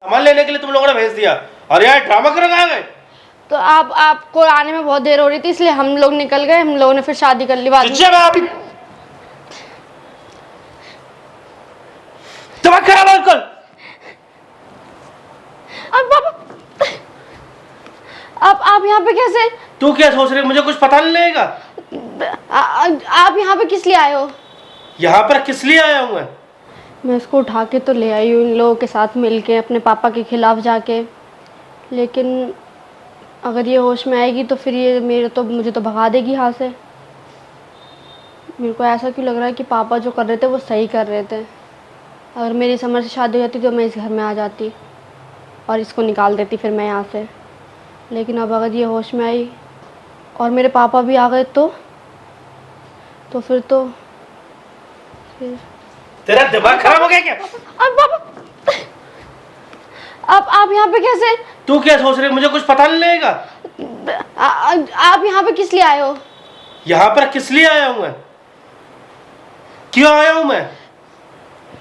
सामान लेने के लिए तुम लोगों ने भेज दिया और यार ड्रामा कर आ गए। तो आपको आने में बहुत देर हो रही थी इसलिए हम लोग निकल गए। हम लोगों ने फिर शादी कर ली बाद में। दिमाग खराब है बिल्कुल। अब पापा आप यहाँ पे कैसे? तू क्या सोच रही है मुझे कुछ पता नहीं लगेगा? आप यहाँ पे किस लिए आए हो? यहाँ पर किस लिए आया हूँ मैं इसको उठा के तो ले आई हूँ इन लोगों के साथ मिलके अपने पापा के खिलाफ जाके, लेकिन अगर ये होश में आएगी तो फिर ये मुझे तो भगा देगी यहाँ से। मेरे को ऐसा क्यों लग रहा है कि पापा जो कर रहे थे वो सही कर रहे थे। अगर मेरी समर से शादी हो जाती तो मैं इस घर में आ जाती और इसको निकाल देती फिर मैं यहाँ से। लेकिन अब अगर ये होश में आई और मेरे पापा भी आ गए तो फिर तेरा दिमाग खराब हो गया क्या? अब पापा आप यहाँ पे कैसे? तू क्या सोच रही है मुझे कुछ पता नहीं लगेगा? आप यहाँ पे किस लिए आए हो? यहाँ पर किस लिए आया हूँ मैं? क्यों आया हूँ मैं?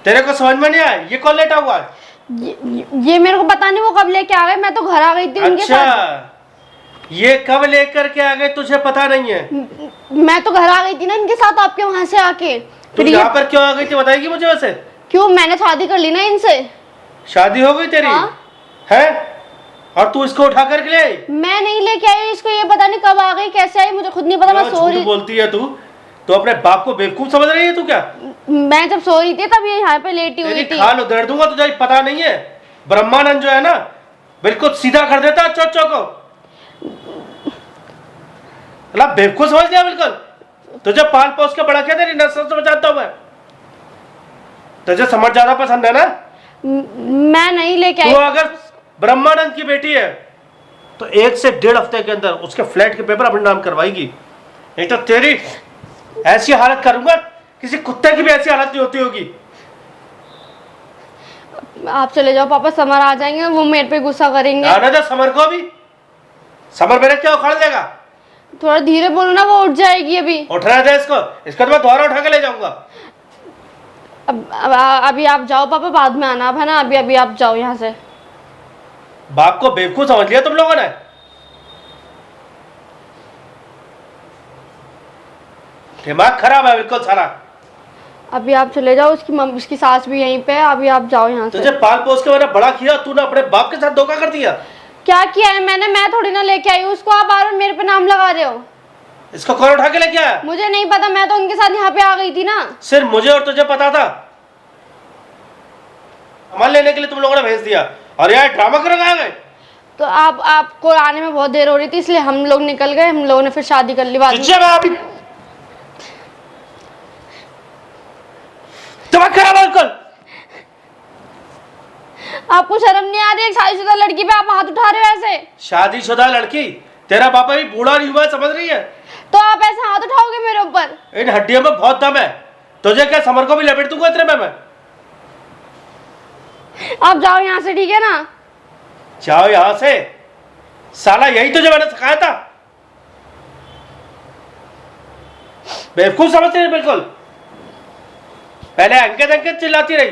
तेरे को समझ में नहीं आया? ये कौन लेटा हुआ है? ये मेरे को पता नहीं, वो कब लेके आ गए। मैं तो घर आ गई थी उनके साथ। अच्छा, ये कब लेकर के आ गए तुझे पता नहीं है? मैं तो घर आ गई थी ना इनके साथ आपके वहाँ से आके। तू यहाँ पर क्यों आ गई थी बताएगी मुझे? वैसे क्यों, मैंने शादी कर ली ना इनसे। शादी हो गई तेरी? हाँ? है? और तू इसको उठा करके ले आई? मैं नहीं लेके आई इसको, ये पता नहीं कब आ गई कैसे आई, मुझे खुद नहीं पता। मैं सो रही बोलती है तू तो अपने बाप को बेवकूफ समझ रही है तू क्या? मैं जब सो रही थी तब ये यहाँ पे लेटी हुई थी। खाल उधेड़ दूंगा तुझे पता नहीं है? ब्रह्मानंद जो है ना बिल्कुल सीधा कर देता है चोचो को। बेवकूफ समझ लिया बिल्कुल। तुझे पाल पोस के बड़ा किया, तेरी नस्ल से बचाता हूं मैं। तुझे समझ ज्यादा पसंद है ना? मैं नहीं लेके आई। तू अगर ब्रह्मानंद की बेटी है तो 1 से 1.5 हफ्ते के अंदर उसके फ्लैट के पेपर अपने नाम करवाएगी, नहीं तो तेरी ऐसी हालत करूंगा किसी कुत्ते की भी ऐसी हालत नहीं होती होगी। आप चले जाओ पापा, समर आ जाएंगे, वो मेरे पे गुस्सा करेंगे। आने दे समर को भी। समर मेरे क्या उखाड़ देगा? थोड़ा धीरे बोलो ना, वो उठ जाएगी अभी। उठना दे इसको तो मैं द्वारा उठा के ले जाऊंगा। अभी आप जाओ पापा, बाद में आना है ना। अभी आप जाओ यहाँ से। बाप को बेवकूफ समझ लिया तुम लोगों ने? दिमाग खराब है बिल्कुल सारा। अभी आप चले जाओ, उसकी सास भी यहीं पे है। अभी आप जाओ यहाँ से। तुझे पाल पोस के मैंने बड़ा किया, तूने अपने बाप के साथ धोखा कर दिया। क्या किया है मैंने? मैं थोड़ी ना लेके आई उसको, आप बार बार मेरे पे नाम लगा रहे हो। इसको कौन उठा के लेके आया? मुझे नहीं पता, मैं तो उनके साथ यहाँ पे आ गई थी ना। सिर्फ मुझे और तुझे पता था। सामान लेने के लिए तुम लोगों ने भेज दिया और यार ड्रामा कर आ गए। तो आपको आने में बहुत देर हो रही थी इसलिए हम लोग निकल गए। हम लोगों ने फिर शादी कर ली बाद में। दिमाग खराब है बिल्कुल। आपको शर्म नहीं आ रही? एक शादीशुदा लड़की पे आप हाथ उठा रहे हो ऐसे? शादीशुदा लड़की? तेरा पापा भी बूढ़ा नहीं हुआ, समझ रही है? तो आप ऐसे हाथ उठाओगे मेरे ऊपर? इन हड्डियों में बहुत दम है। तुझे क्या समर को भी लपेट दूंगा इतने में मैं? आप जाओ यहाँ से, ठीक है ना? जाओ यहाँ से। साला यही तुझे मैंने सिखाया था। बेवकूफ समझ रही है बिल्कुल। पहले अंकित अंकित चिल्लाती रही,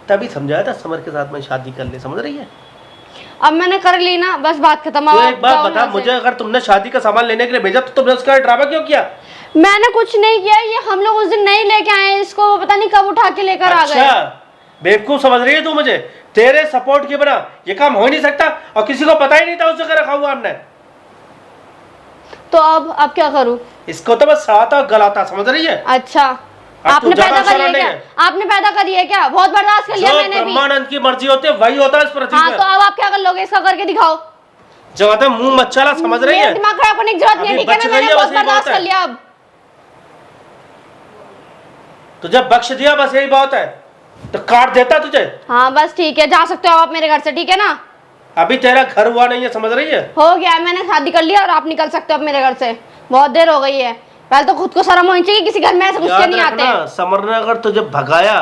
तभी समझाया था समर के साथ में शादी कर ले, समझ रही है? अब मैंने कर ली ना, बस बात खत्म। तो एक बात बता मुझे, अगर तुमने शादी का सामान लेने के लिए भेजा तो तुमने उसका ड्रामा क्यों किया? मैंने कुछ नहीं किया, ये हम लोग उस दिन नहीं लेके आए इसको, पता नहीं कब उठा के लेकर आ गए। अच्छा, बेवकूफ समझ रही है तू मुझे? तेरे सपोर्ट के बिना ये काम हो ही नहीं सकता और किसी को पता ही नहीं था उस जगह रखा हुआ हमने। तो अब क्या करूं? इसको तो बस साथ और गलाता, समझ रही है? अच्छा, आपने पैदा करी है क्या? आपने पैदा करी है क्या? बहुत बर्दाश्त कर लिया मैंने भी। ब्रह्मानंद की मर्जी होती है वही होता है इस पृथ्वी पर। हाँ, तो अब आप क्या कर लोगे? इसका करके दिखाओ। जगह मुंह मत चला, समझ रही है? दिमाग खराब करने की जरूरत नहीं है, ठीक है ना? मैंने बहुत बर्दाश्त कर लिया। अब तुझे बख्श दिया, बस यही बात है। तो काट देता तुझे। हाँ बस ठीक है, जा सकते हो आप मेरे घर से, ठीक है ना? अभी तेरा घर हुआ नहीं है, समझ रही है? हो गया, मैंने शादी कर लिया और आप निकल सकते हो अब मेरे घर से। बहुत देर हो गई है। पहले तो खुद को शर्म होनी चाहिए, किसी घर में ऐसे गुस्से नहीं आते। समर ने अगर तुझे भगाया,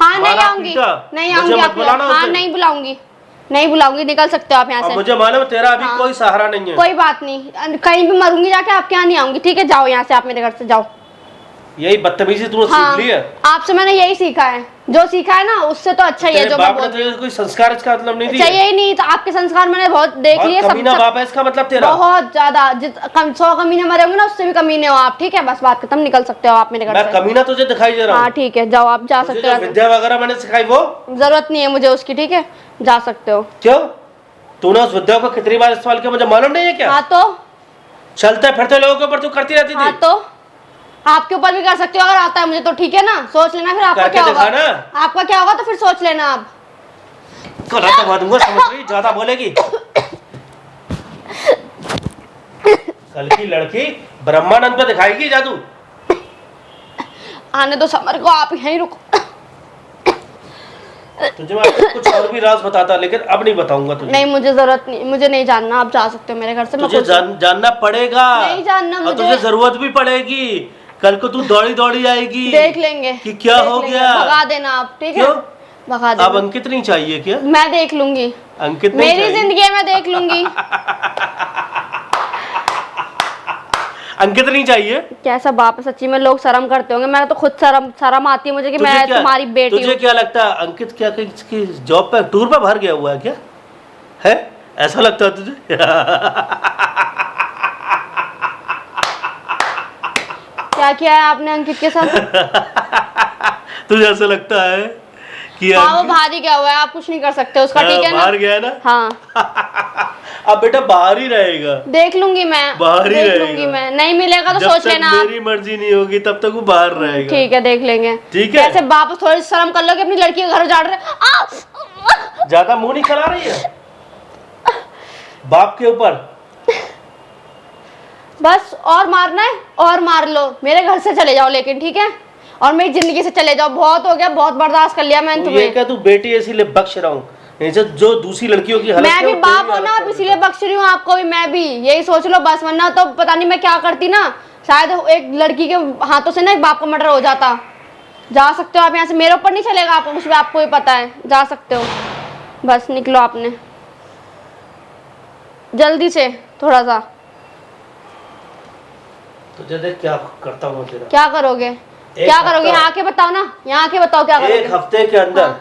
हाँ नहीं आऊंगी, नहीं आऊंगी आप लोग। हाँ नहीं बुलाऊंगी, नहीं बुलाऊंगी, निकल सकते हो आप यहाँ से। मुझे मालूम तेरा अभी कोई सहारा नहीं है। कोई बात नहीं, कहीं भी मरूंगी जाके, आपके यहाँ नहीं आऊंगी, ठीक है? जाओ यहाँ से, आप मेरे घर से जाओ। यही बदतमीजी तूने हाँ, सीख ली है। आपसे मैंने यही सीखा है, जो सीखा है ना उससे तो अच्छा ही है तेरे जो मैं बाप ने बोलती हूँ। तुझे कोई संस्कार इसका मतलब नहीं दिया। चाहिए ही नहीं, तो आपके संस्कार मैंने बहुत देख लिए, सब कमीना बाप है इसका मतलब तेरा। बहुत ज्यादा। 100 कमीने मरे होंगे ना, उससे भी कमीने हो आप, ठीक है? बस बात खत्म, निकल सकते हो आप मेरे घर मैं से। कमीना तुझे दिखाई दे रहा हूँ। हाँ ठीक है, जाओ आप, जा सकते हो। विद्या वगैरह मैंने सिखाई वो जरूरत नहीं है मुझे उसकी, ठीक है? जा सकते हो। क्यों? तूने उस विद्या को कितनी बार इस्तेमाल किया मुझे मालूम नहीं है क्या? हाँ तो चलते फिरते लोगों के ऊपर तू करती रहती थी। हाँ तो आपके ऊपर भी कर सकते हो अगर आता है मुझे तो, ठीक है ना? सोच लेना फिर आपका करके क्या होगा। दिखा ना। आपका क्या होगा तो फिर सोच लेना आप। दबा दूंगा, समझ रही? ज्यादा बोलेगी। कल की लड़की ब्रह्मानंद पे दिखाएगी जादू। आने दो समर को, आप यहीं रुको। तुझे मैं कुछ और भी राज बताता, लेकिन अब नहीं बताऊंगा तुझे। नहीं मुझे जरूरत नहीं, मुझे नहीं जानना, आप जा सकते हो मेरे घर से। मैं तुझे खुद- जानना पड़ेगा। नहीं जानना और मुझे। तुझे जरूरत भी पड़ेगी। कल को तू दौड़ी दौड़ी आएगी। देख लेंगे कि क्या देख हो लेंगे। गया। भगा देना आप, ठीक है? क्यों? भगा अब देना। अंकित नहीं चाहिए क्या? मैं देख लूंगी, अंकित नहीं मेरी चाहिए? जिंदगी है, मैं देख लूंगी। अंकित नहीं चाहिए? कैसा बाप है सच्ची में, लोग शर्म करते होंगे। मैं तो खुद शर्म आती है मुझे कि मैं तुम्हारी बेटी तुझे हूँ। क्या लगता है अंकित क्या किसकी जॉब पे टूर पे बाहर गया हुआ है क्या? है ऐसा लगता है तुझे? क्या किया है आपने अंकित के साथ? तुझे ऐसा लगता है कि हाँ वो बाहर ही गया हुआ है, आप कुछ नहीं कर सकते उसका, ठीक है ना? बाहर गया है ना? हाँ अब बेटा बाहर ही रहेगा। देख लूंगी मैं, बाहर ही देख रहेगा। लूंगी मैं। नहीं मिलेगा तो जब सोच तक लेना आप। मेरी मर्जी नहीं होगी तब तक वो बाहर रहेगा। ठीक है, देख लेंगे। ठीक है। कैसे बाप, थोड़ी शर्म कर लो कि अपनी लड़की के घर उजाड़ रहे। ज्यादा मुंह नहीं चला रही है बाप के ऊपर। बस और मारना है और मार लो, मेरे घर से चले जाओ लेकिन, ठीक है? और मेरी जिंदगी से चले जाओ, बहुत हो गया, बहुत बर्दाश्त कर लिया मैंने ये तुम्हें। क्या तू बेटी इसीलिए बख्श रहा हूँ, जो दूसरी लड़कियों की हालत मैं है, भी वो बाप तेरी हूँ ना, हालत अब कर इसीलिए देता। बख्श रही हूँ आपको भी, मैं भी यही सोच लो बस, वरना तो पता नहीं मैं क्या करती ना, शायद एक लड़की के हाथों से ना एक बाप का मर्डर हो जाता। जा सकते हो आप यहाँ से, मेरे ऊपर नहीं चलेगा आपको कुछ भी, आपको भी पता है। जा सकते हो, बस निकलो आपने जल्दी से थोड़ा सा। तुझे देख क्या करता हूँ तेरा। क्या करोगे? क्या करोगे? यहाँ आके बताओ ना, यहाँ आके बताओ क्या करोगे। एक हफ्ते के अंदर हाँ,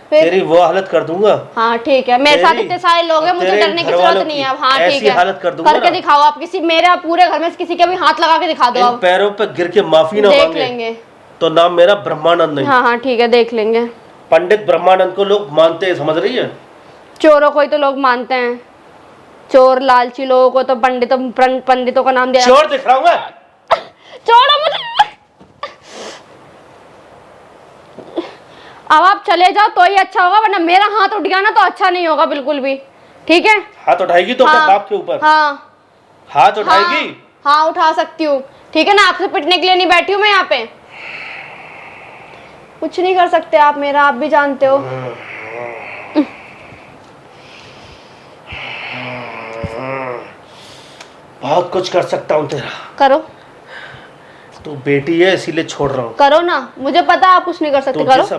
फिर तेरी वो हालत कर दूंगा। हाँ ठीक है, मेरे साथ तेरी इतने सारे लोग हैं, मुझे तेरे डरने की घर वालों जरूरत नहीं है अब। हाँ ऐसी ठीक है, हालत कर दूंगा करके ना। दिखाओ आप, किसी मेरे पूरे घर में से किसी के भी हाथ लगा के दिखा दो इन आप। पैरों पे गिर के माफी ना देख मांगे लेंगे। तो नाम मेरा ब्रह्मानंद नहीं। हाँ हाँ ठीक है, देख लेंगे। पंडित ब्रह्मानंद को लोग मानते हैं, समझ रही है? चोरों को ही तो लोग मानते हैं, चोर लालची लोगों को तो पंडितों का नाम दिया। चोर दिख रहा हूँ मैं? छोड़ो मुझे। अब आप चले जाओ तो ही अच्छा होगा, वरना मेरा हाथ उठ गया ना तो अच्छा नहीं होगा बिल्कुल भी, ठीक है? हाथ उठाएगी तो अपने हाँ, बाप के ऊपर हाँ हाथ उठाएगी? हाँ, हाँ उठा सकती हूँ, ठीक है ना? आपसे पिटने के लिए नहीं बैठी हूँ मैं यहाँ पे। कुछ नहीं कर सकते आप मेरा, आप भी जानते हो। बहुत कुछ कर सकता हूँ तेरा। करो, तू बेटी है इसीलिए छोड़ रहा हूँ। करो ना, मुझे पता है आप कुछ नहीं कर सकते, तू करो। जिस